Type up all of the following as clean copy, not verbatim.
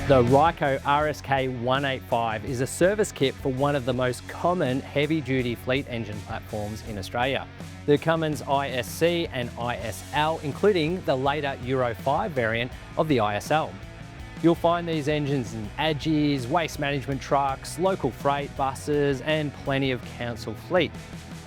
The Ryco RSK185 is a service kit for one of the most common heavy-duty fleet engine platforms in Australia. The Cummins ISC and ISL, including the later Euro 5 variant of the ISL. You'll find these engines in Aggies, waste management trucks, local freight buses, and plenty of council fleet.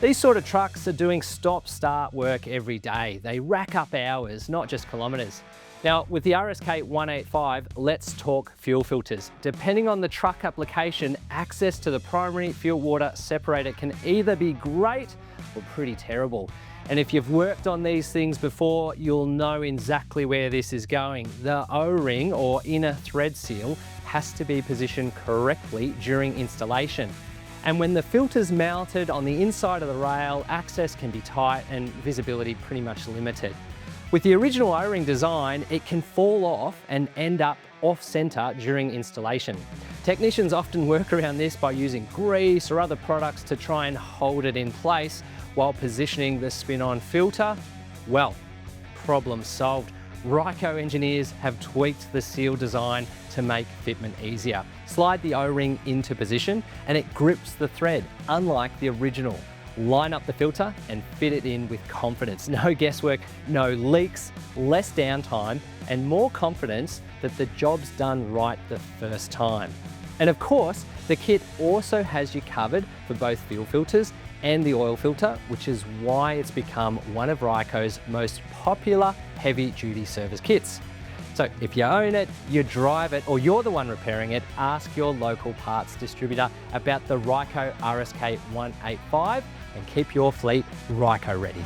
These sort of trucks are doing stop-start work every day. They rack up hours, not just kilometres. Now, with the RSK185, let's talk fuel filters. Depending on the truck application, access to the primary fuel water separator can either be great or pretty terrible. And if you've worked on these things before, you'll know exactly where this is going. The O-ring or inner thread seal has to be positioned correctly during installation. And when the filter's mounted on the inside of the rail, access can be tight and visibility pretty much limited. With the original O-ring design, it can fall off and end up off-center during installation. Technicians often work around this by using grease or other products to try and hold it in place while positioning the spin-on filter. Well, problem solved. Ryco engineers have tweaked the seal design to make fitment easier. Slide the O-ring into position and it grips the thread, unlike the original. Line up the filter and fit it in with confidence. No guesswork, no leaks, less downtime, and more confidence that the job's done right the first time. And of course, the kit also has you covered for both fuel filters and the oil filter, which is why it's become one of Ryco's most popular heavy-duty service kits. So if you own it, you drive it, or you're the one repairing it, ask your local parts distributor about the Ryco RSK185 and keep your fleet Ryco ready.